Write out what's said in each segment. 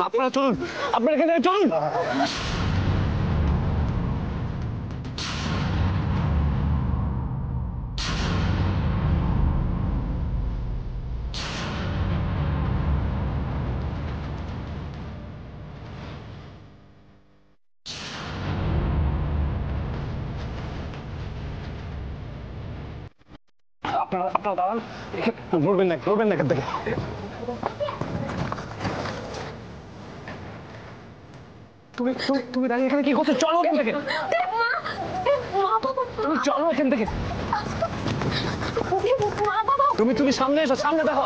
আপনারা চলুন, আপনারা এখানে চলুন। আপনারা দাঁড়ান, নড়বেন না, নড়বেন না এখান থেকে। তুমি তুমি দাঁড়িয়ে এখানে কি করছো? চলো এখান থেকে, তুমি চলো এখান থেকে। তুমি সামনে এসো, সামনে দেখো।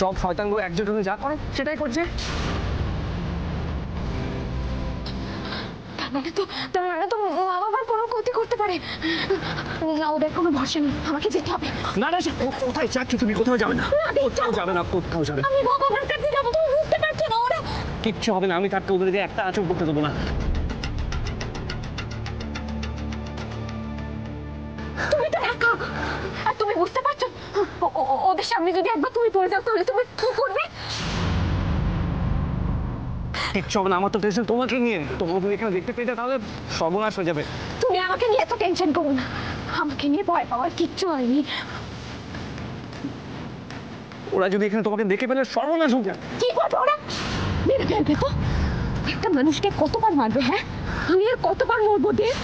সব শয়তানগুলো একজোট হয়ে যা করে সেটাই করছে। তার মানে তো মা বাবার কোনো ক্ষতি করতে পারে না, ওদের কোনো ভরসা নেই, আমাকে যেতে হবে। না না, কোথায় যাচ্ছ তুমি? কোথাও যাবে না, কোথাও যাবে না, কোথাও যাবে না। আমি মা বাবার কাছে যাবো, তুমি বুঝতে পারছো না? ওরা কিচ্ছু হবে না, আমি তাকে ওদের দিয়ে একটা আঁচড় করতে দেবো না। তুমি তো একা, আর তুমি বুঝতে পারছো ওদের সামনে যদি একবার তুমি পড়ে যাও তাহলে তুমি কি করবে? কিচ্ছু হবে না, আমার তো টেনশন তোমাকে নিয়ে। তোমাকে এখানে দেখতে পেয়ে তাহলে সর্বনাশ হয়ে যাবে। তুমি আমাকে নিয়ে এত টেনশন করো না, আমাকে নিয়ে ভয় পাওয়ার কিচ্ছু হয়নি। ওরা যদি এখানে তোমাকে দেখে ফেলে সর্বনাশ হয়ে যাবে। কি করবে ওরা? মেরে ফেলবে তো। একটা মানুষকে কতবার মারবে? হ্যাঁ, আমি আর কতবার মরবো? দেব,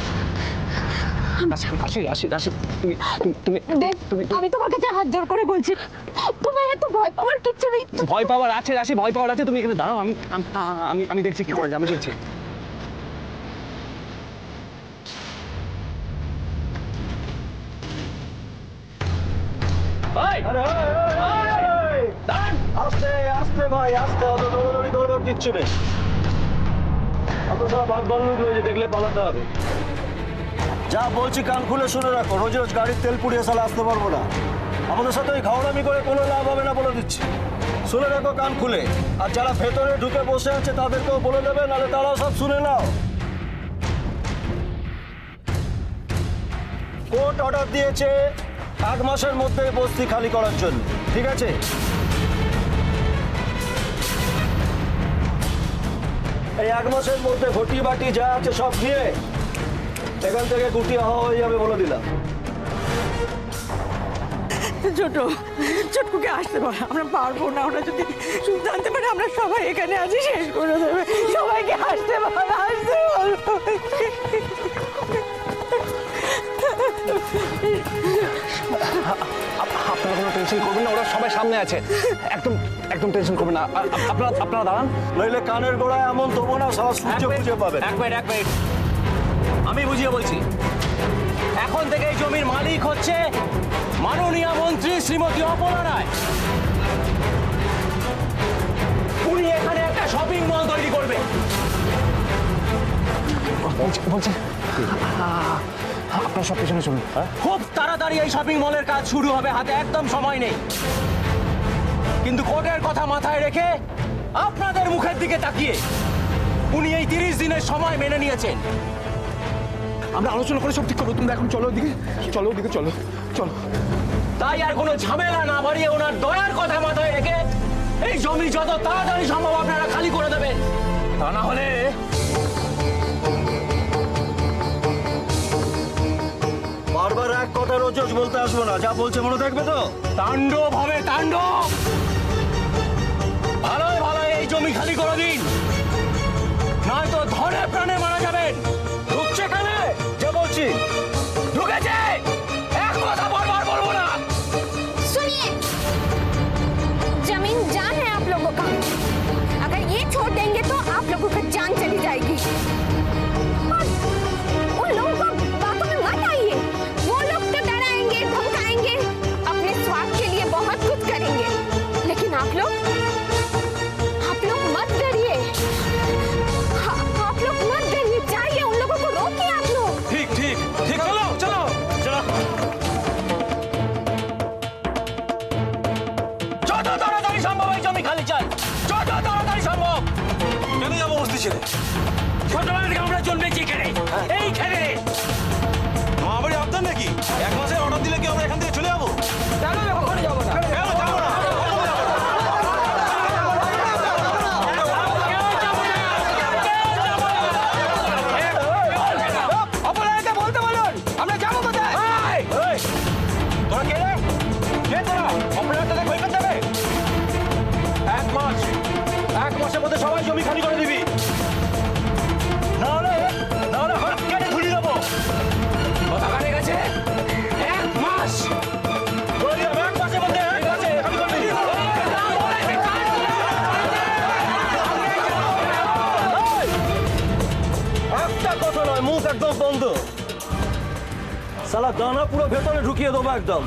আমি তোমার কাছে হাত জোড় করে বলছি, তোমার এত ভয় পাওয়ার কিচ্ছু নেই। ভয় পাওয়ার আছে রাশি, ভয় পাওয়ার আছে। তুমি এখানে দাঁড়াও, আমি দেখছি কি করে, আমি দেখছি। আস্তে আস্তে ভাই, আস্তে, অত দৌড়াদৌড়ি দৌড়ানোর কিচ্ছু নেই। আপনার ভাগ বাংলুক রয়েছে, দেখলে পালাতে হবে। যা বলছি কান খুলে শুনে রাখো, রোজ রোজ গাড়ির তেল পুড়িয়ে সালে আসতে পারবো না। আমাদের সাথে ওই ঘাওড়ামি করে কোনো লাভ হবে না বলে দিচ্ছি। শুনে রাখো কান খুলে। আর যারা ভেতরে ঢুকে বসে আছে তাদেরকেও বলে দেবে, নাহলে তারাও সব শুনে নাও। কোর্ট অর্ডার দিয়েছে 8 মাসের মধ্যে বস্তি খালি করার জন্য, ঠিক আছে? এই 1 মাসের মধ্যে ঘটি বাটি যা আছে সব নিয়ে এখান থেকে গুটিয়ে হওয়া হয়ে যাবে বলে দিলাম। ছোট ছোটকুকে আসতে বল, আমরা পারবো না। ওরা যদি জানতে পারে আমরা সবাই এখানে আছি শেষ করে দেবে। সবাইকে আসতে বল, আসতে বল। আপনারা কোনো টেনশন করবেন না, ওরা সবাই সামনে আছে। একদম একদম টেনশন করবেন না। আপনারা দাঁড়ান, নইলে কানের গোড়ায় এমন দেবো না, সারা সূর্য খুঁজে পাবে। এক মিনিট, আমি বুঝিয়ে বলছি। এখন থেকে এই জমির মালিক হচ্ছে মাননীয় মন্ত্রী শ্রীমতী অপলা রায়। উনি এখানে একটা শপিং মল তৈরি করবে। বলছি আপনার সব পেছনে চলুন। খুব তাড়াতাড়ি এই শপিং মলের কাজ শুরু হবে, হাতে একদম সময় নেই। কিন্তু কোর্টের কথা মাথায় রেখে আপনাদের মুখের দিকে তাকিয়ে উনি এই 30 দিনের সময় মেনে নিয়েছেন। আমরা আলোচনা করে সব ঠিক করবো। তুমি এখন চলো ওদিকে, চলো ওদিকে, চলো চলো। তাই আর কোনো ঝামেলা না বাড়িয়ে ওনার দয়ার কথা মাথায় রেখে এই জমি যত তাড়াতাড়ি সম্ভব আপনারা খালি করে দেবেন। তা না হলে বারবার এক কথা রোজ রোজ বলতে আসবো না, যা বলছে মনে থাকবে তো? তাণ্ডব হবে, তাণ্ডব। ভালোই ভালোই এই জমি খালি করে দিন, নয়তো ধরে প্রাণে মারা যাবেন। ঢুকছে এখানে, যা বলছি ঢুকেছে। এক কথা বারবার বলবো না। सुनिए, जमीन जान है आप लोगों का। अगर ये छोड़ देंगे तो आप लोगों का जान चली जाएगी। और उन लोगों को बातों में मत आइए। वो लोग तो डराएंगे, धमकाएंगे, अपने स्वार्थ के लिए बहुत कुछ करेंगे। लेकिन आप लोग मत डरिए। आप लोग मत डरिए, जाइए, उन लोगों को रोकिए आप लोग। ठीक ठीक ठीक, चलो चलो चलो। যত তাড়াতাড়ি সম্ভব এই জমি খালি চাই, যত তাড়াতাড়ি সম্ভব। কেন যাবো বস্তি ছেড়ে? ছোটবেলা থেকে আমরা মধ্যে সবাই জমি খালি করে দিবি, না হলে হাত কেটে ধুলি দেবো। কথা কানে গেছে 1 মাস। বলে দিলাম 1 মাসের মধ্যে খালি করে দিবি। একটা কথা নয়, মুখ একদম বন্ধ। শালা দানা পুরো ভেতরে ঢুকিয়ে দেবো একদম।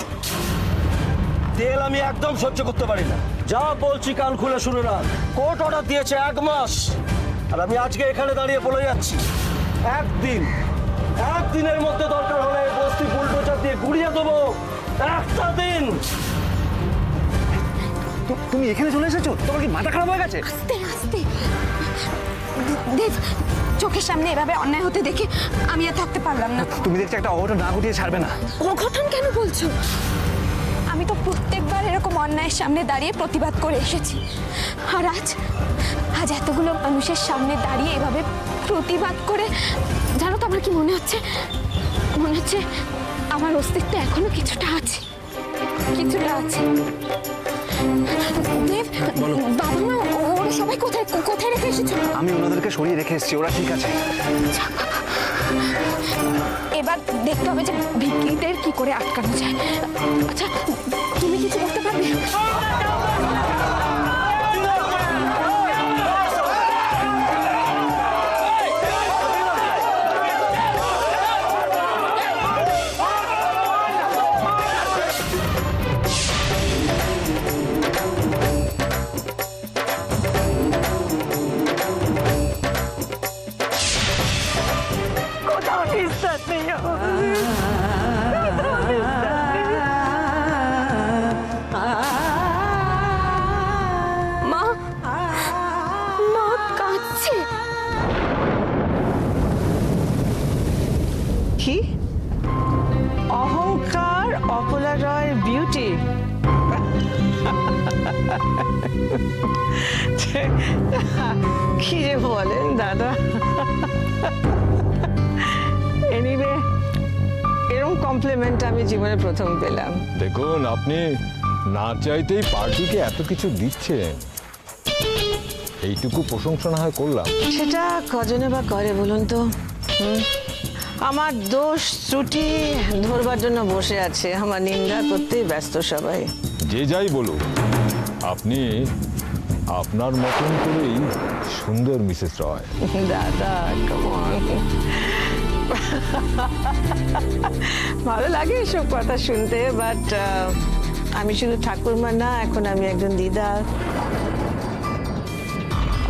তেল আমি একদম সহ্য করতে পারি না। যা বলছি কান খুলে শুনে রাখ, কোর্ট অর্ডার দিয়েছে 1 মাস, আর আমি আজকে এখানে দাঁড়িয়ে বলে যাচ্ছি একদিনের মধ্যে দরকার হলে এই বস্তি বুলডোজার দিয়ে গুড়িয়ে দেবো। একটা দিন। তুমি এখানে চলে এসেছো? তোমার কি মাথা খারাপ হয়ে গেছে? আস্তে আস্তে দেব, চোখের সামনে এভাবে অন্যায় হতে দেখে আমি আর থাকতে পারলাম না। তুমি দেখছি একটা অঘটন না ঘটিয়ে ছাড়বে না। অঘটন কেন বলছো? আমি তো প্রত্যেকবার এরকম অন্যায়ের সামনে দাঁড়িয়ে প্রতিবাদ করে এসেছি, আর আজ এতগুলো মানুষের সামনে দাঁড়িয়ে এভাবে প্রতিবাদ করে, জানো তো আমার কি মনে হচ্ছে? মনে হচ্ছে আমার অস্তিত্ব এখনো কিছুটা আছে। দেব, বাবা মা ওরা সবাই কোথায় কোথায় রেখে এসেছো? আমি ওনাদেরকে সরিয়ে রেখে এসেছি, ওরা ঠিক আছে। এবার দেখতে হবে যে ভিকিদের কি করে আটকানো যায়। আচ্ছা, তুমি কিছু বলতে পারবে? কোথাও নিস্তার নেই আমাদের। কোথাও নিস্তার নেই। মা কাঁদছে। কি অহংকার অপলা রয়ের বিউটি? কি যে বলেন দাদা। এনিওয়ে, এরকম কমপ্লিমেন্ট আমি জীবনে প্রথম পেলাম। দেখুন, আপনি না চাইতেই পার্টিকে এত কিছু দিচ্ছেন, এইটুকু প্রশংসা না হয় করলাম। সেটা কজনে বা করে বলুন তো? আমার দোষ ত্রুটি ধরবার জন্য বসে আছে, আমার নিন্দা করতেই ব্যস্ত সবাই। যে যাই বলুক, আপনি আপনার মতন করেই সুন্দর মিসেস রয়। দাদা, come on. ভালো লাগে এসব কথা শুনতে, বাট আমি শুধু ঠাকুরমা না, এখন আমি একজন দিদা।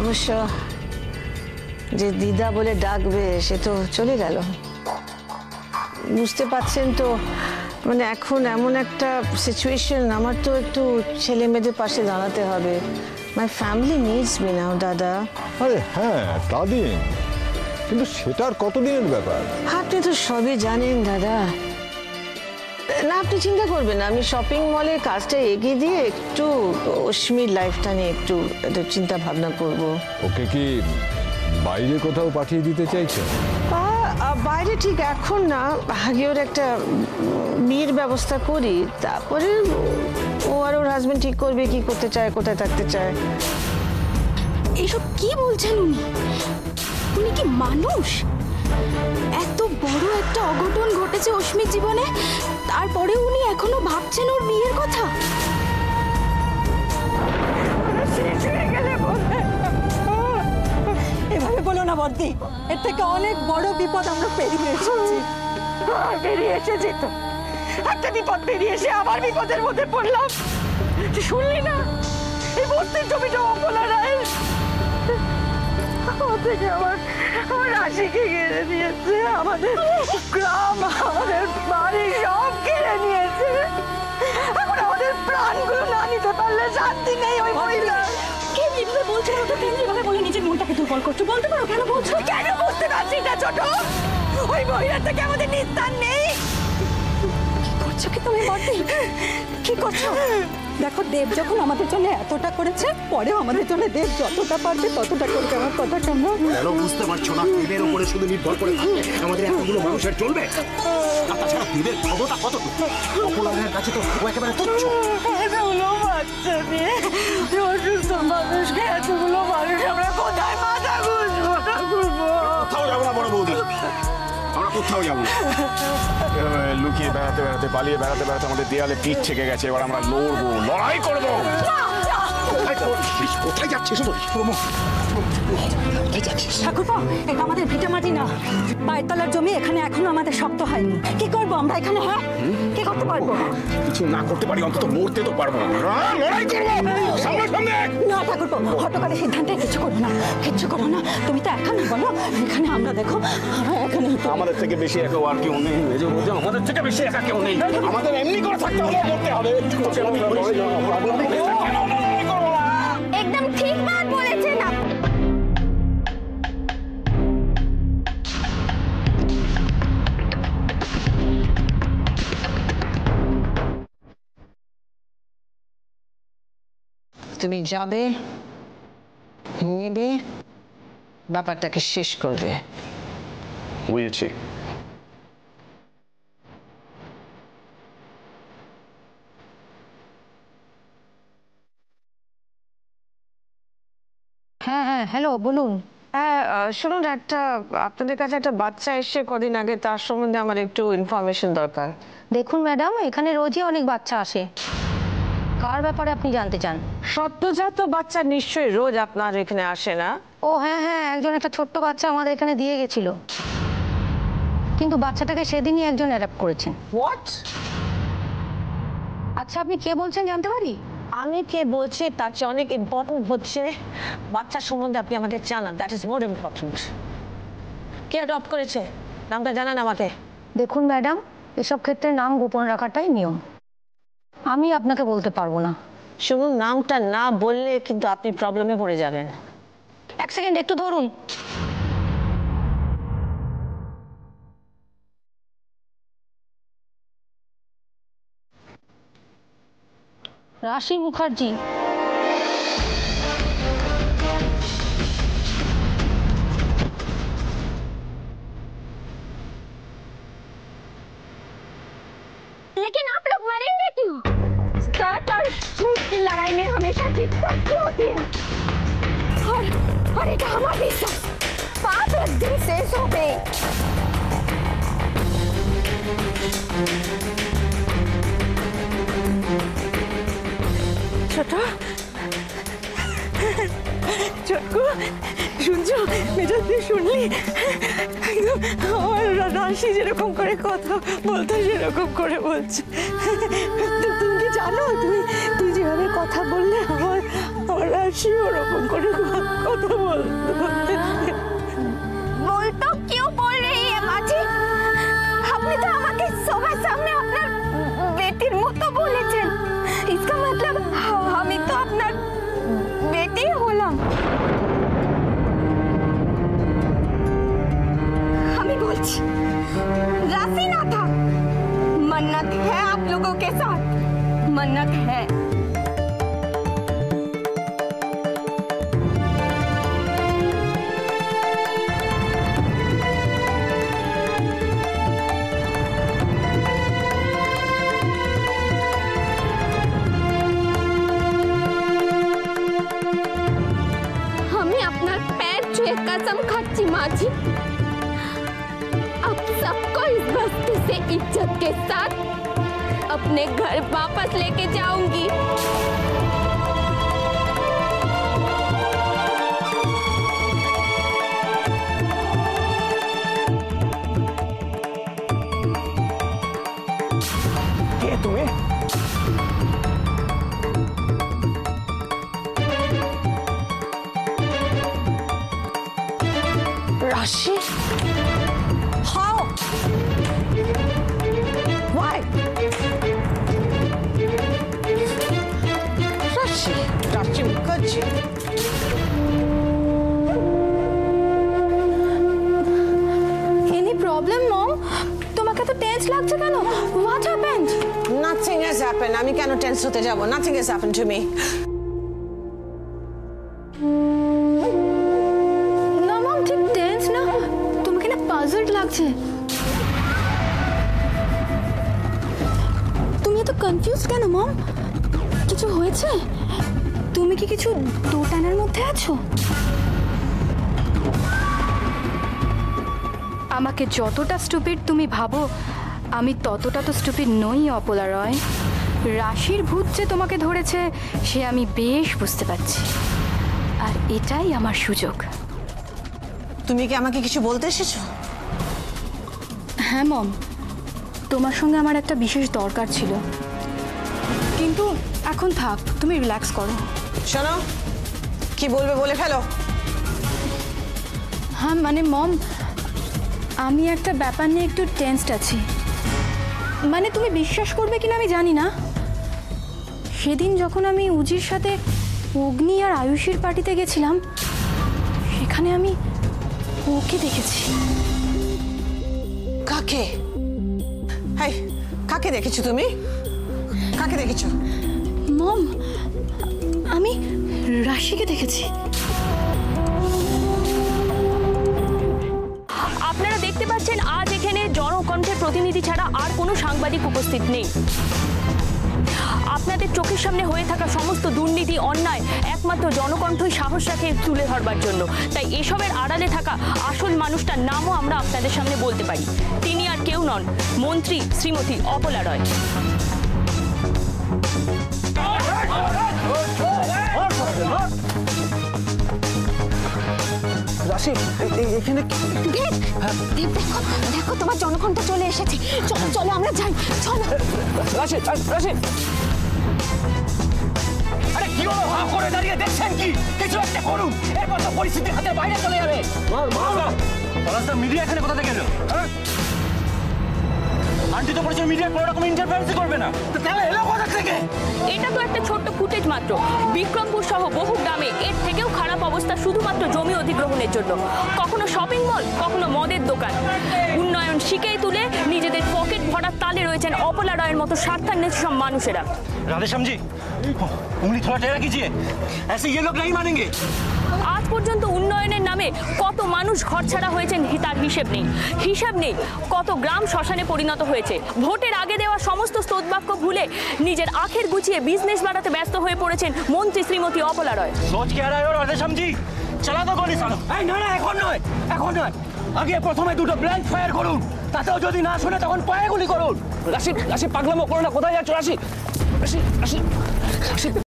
অবশ্য যে দিদা বলে ডাকবে সে তো চলে গেল। বুঝতে পারছেন তো, মানে এখন এমন একটা সিচুয়েশন, আমার তো একটু ছেলে মেয়েদের পাশে দাঁড়াতে হবে। My family needs me now দাদা। আরে হ্যাঁ, তা দিন, কিন্তু সেটার কতদিনের ব্যাপার? আপনি তো সবই জানেন দাদা। না, আপনি চিন্তা করবেন না, আমি শপিং মলের কাজটা এগিয়ে দিয়ে একটু অশ্মির লাইফটা নিয়ে একটু চিন্তা ভাবনা করব। ওকে কি বাইরে কোথাও পাঠিয়ে দিতে চাইছেন? বাইরে ঠিক এখন না, আগে ওর একটা বিয়ের ব্যবস্থা করি, তারপরে ও আর ওর হাজবেন্ড ঠিক করবে কি করতে চায়, কোথায় থাকতে চায়। এইসব কি বলছেন উনি? উনি কি মানুষ? এত বড় একটা অঘটন ঘটেছে অস্মির জীবনে, তারপরে উনি এখনো ভাবছেন ওর বিয়ের কথা? এভাবে বলো না বর্দি, এর থেকে অনেক বড় বিপদ আমরা পেরিয়ে এসেছি তো। একটা বিপদ পেরিয়ে এসে আবার বিপদের মধ্যে পড়লাম। শুনলি না, এই বস্তির জমিটা অপলা রায়ের। থেকে আমার রাশিকে কেড়ে নিয়েছে, আমাদের গ্রাম, আমাদের বাড়ি সব কেড়ে নিয়েছে। এখন আমাদের প্রাণগুলো না নিতে পারলে শান্তি নেই ওই মহিলা। কে যেভাবে বলছেন ওটা কেন যেভাবে বলে নিজের মনটাকে দুর্বল করছো? বলতে পারো কেন বলছো? কেন বুঝতে পারছিস না ছোট? ওই মহিলার থেকে আমাদের নিস্তার নেই। কি করছো কি তুমি বর্দি? কি করছো? দেখো, দেব যখন আমাদের জন্য এতটা করেছে, পরেও আমাদের জন্য দেব যতটা পারবে ততটা করবে। আমার কথা শোনো। কেন বুঝতে পারছো না? দেবের উপরে শুধু নির্ভর করে থাকলে আমাদের এতগুলো মানুষের চলবে? আর তাছাড়া দেবের ক্ষমতা কতটুকু? অপলারের কাছে তো ও একেবারে তুচ্ছ। এতগুলো বাচ্চা নিয়ে অসুস্থ মানুষকে এতগুলো মানুষ আমরা কোথাও যাবো না। এভাবে লুকিয়ে বেড়াতে বেড়াতে পালিয়ে বেড়াতে বেড়াতে আমাদের দেয়ালে পিঠ থেকে গেছে। এবার আমরা লড়বো, লড়াই করবো। কোথায় যাচ্ছিস? কোথায় যাচ্ছিস? ঠাকুরপো, এটা আমাদের ভিটে মাটি না, পায়তলার জমি। এখানে এখনো আমাদের শক্ত হয়নি। কি করবো আমরা এখানে? হ্যাঁ, কি করতে পারবো? কিছু না করতে পারি, অন্তত মরতে তো পারবো না। লড়াই করবো সামনে। না ঠাকুরপো, হটকারী সিদ্ধান্তে কিছু করো না, কিচ্ছু করো না। তুমি তো একা না, বলো। এখানে আমরা দেখো, এখানে আমাদের থেকে বেশি একা আর কেউ নেই। আমাদের থেকে বেশি একা কেউ নেই। আমাদের এমনি করে থাকতে হলে মরতে হবে। एकदम ठीक बात বলেছেন আপনি। তুমি যাবে, নেবে, ব্যাপারটাকে শেষ করবে। বুঝেছি। হ্যাঁ হ্যাঁ, হ্যালো, বলুন। হ্যাঁ শুনুন, আপনাদের কাছে একটা বাচ্চা এসে কদিন আগে, তার সম্বন্ধে আমার একটু ইনফরমেশন দরকার। দেখুন ম্যাডাম, এখানে রোজই অনেক বাচ্চা আসে। কার ব্যাপারে আপনি জানতে চান? সদ্যজাত বাচ্চা নিশ্চয়ই রোজ আপনার এখানে আসে না? ও হ্যাঁ হ্যাঁ, একজন একটা ছোট্ট বাচ্চা আমাদের এখানে দিয়ে গেছিল, কিন্তু বাচ্চাটাকে সেদিনই একজন অ্যাডাপ্ট করেছেন। হোয়াট? আচ্ছা, আপনি কে বলছেন জানতে পারি? আমি কে বলছি তার চেয়ে অনেক ইম্পর্টেন্ট হচ্ছে বাচ্চার সম্বন্ধে আপনি আমাদের জানান। That is more important. K adopt করেছে নামটা জানান আমাকে। দেখুন ম্যাডাম, এসব ক্ষেত্রে নাম গোপন রাখাটাই নিয়ম, আমি আপনাকে বলতে পারবো না। শুনুন, নামটা না বললে কিন্তু আপনি প্রবলেমে পড়ে যাবেন। এক সেকেন্ড, একটু ধরুন। রাশি মুখার্জি। लेकिन आप लोग मरेंगे क्यों? स्कर्ट और सूट की लड़ाई में हमेशा जीत सबकी होती है। और एक हमारी सब पाप एक दिन शेष हो गए। ছোট চটকু, শুনছো? মেজা, তুই শুনলি? একদম আমার রাশি যেরকম করে কথা বলতো সেরকম করে বলছে। তুমি কি জানো, তুই যেভাবে কথা বললে আমার রাশি ওরকম করে কথা বলতো। बोल तो क्यों बोल रही है माँ जी? आपने तो আমাকে সবার সামনে আপনার বেটির মতো বলেছেন। इसका मतलब আমি তো আপনার বেটি হলাম। আমি বলছি राशि ना था, मन्नत है आप लोगों के साथ, मन्नत है। कसम खाती माँ जी, अब सबको इस बस्ती से इज्जत के साथ अपने घर वापस लेके जाऊंगी। কে তুমি? রাশি? How? Why? রাশি মুখার্জি। Any problem, Mom? তোমাকে তো টেন্স লাগছে কেন? What happened? Nothing has happened. আমি কেন টেন্স হতে যাব? Nothing has happened to me. না মম, ঠিক টেন্স না, তোমাকে না পাজলড লাগছে। তুমি এত কনফিউজ কেন মম? কিছু হয়েছে? তুমি কি কিছু দোটানার মধ্যে আছো? আমাকে যতটা স্টুপিড তুমি ভাবো আমি ততটা তো স্টুপিড নই অপলা রয়। রাশির ভূত যে তোমাকে ধরেছে সে আমি বেশ বুঝতে পারছি, আর এটাই আমার সুযোগ। তুমি কি আমাকে কিছু বলতে এসেছো? হ্যাঁ মম, তোমার সঙ্গে আমার একটা বিশেষ দরকার ছিল, কিন্তু এখন থাক, তুমি রিল্যাক্স করো। শোনো, কি বলবে বলে ফেলো। হ্যাঁ মানে মম, আমি একটা ব্যাপার নিয়ে একটু টেন্সড আছি। মানে তুমি বিশ্বাস করবে কিনা আমি জানি না, সেদিন যখন আমি উজির সাথে অগ্নি আর আয়ুষীর পার্টিতে গেছিলাম সেখানে আমি ওকে দেখেছি। কাকে? হাই, কাকে দেখেছো তুমি? কাকে দেখেছো? মম, আমি রাশিকে দেখেছি। আপনারা দেখতে পাচ্ছেন আজ এখানে জনকণ্ঠের প্রতিনিধি ছাড়া আর কোনো সাংবাদিক উপস্থিত নেই। আপনাদের চোখের সামনে হয়ে থাকা সমস্ত দুর্নীতি, অন্যায় একমাত্র জনকণ্ঠই সাহস রাখে তুলে ধরবার জন্য। তাই এসবের আড়ালে থাকা আসল মানুষটার নামও আমরা আপনাদের সামনে বলতে পারি। তিনি আর কেউ নন, মন্ত্রী শ্রীমতী অপলা রয়। রাশি, এখানে দেব, দেব দেখো, দেখো তোমার জনকণ্ঠ চলে এসেছে। চলো চলো আমরা যাই, চলো। রাশি, রাশি, আরে কি হলো? হা করে দাঁড়িয়ে দেখছেন কি? কিছু একটা করুন, এরপর তো পরিস্থিতি হাতের বাইরে চলে যাবে। পলাশদা, মিডিয়া এখানে কোথা থেকে এলো? আন্টি তো বলেছেন মিডিয়ার কোনো রকম ইন্টারফারেন্স করবে না, তো তাহলে এলো কোথা থেকে? এটা তো একটা ছোট্ট ফুটেজ মাত্র। বিক্রমপুর সহ বহু গ্রামে এর থেকেও খারাপ অবস্থা শুধুমাত্র জমি অধিগ্রহণের জন্য। কখনো শপিং মল, কখনো মদের দোকান। উন্নয়ন শিখেই তুলে নিজেদের পকেট ভরার তালে রয়েছেন অপলা রয়ের মতো স্বার্থান্বেষী সব মানুষেরা। राधेश्याम जी, उंगली थोड़ा टेढ़ा कीजिए, ऐसे ये लोग नहीं मानेंगे। আজ পর্যন্ত উন্নয়নের নামে কত মানুষ ঘরছাড়া হয়েছেন তার হিসেব নেই। হিসেব নেই কত গ্রাম শ্মশানে পরিণত হয়েছে। ভোটের আগে দেওয়া সমস্ত স্তোত্রবাক্য ভুলে নিজের আখের গুছিয়ে বিজনেস বাড়াতে ব্যস্ত হয়ে পড়েছেন মন্ত্রী শ্রীমতী অপলা রয়। सोच क्या रहे हो राधेश्याम जी? चला दो गोली सालो। এই না না, এখন নয়, এখন নয়। আগে প্রথমে দুটো ব্ল্যাঙ্ক ফায়ার করুন, তাতেও যদি না শুনে তখন পায়ে গুলি করুন। রাশি, রাশি পাগলামো করো না। কোথায় যাচ্ছ রাশি? রাশি, রাশি, রাশি।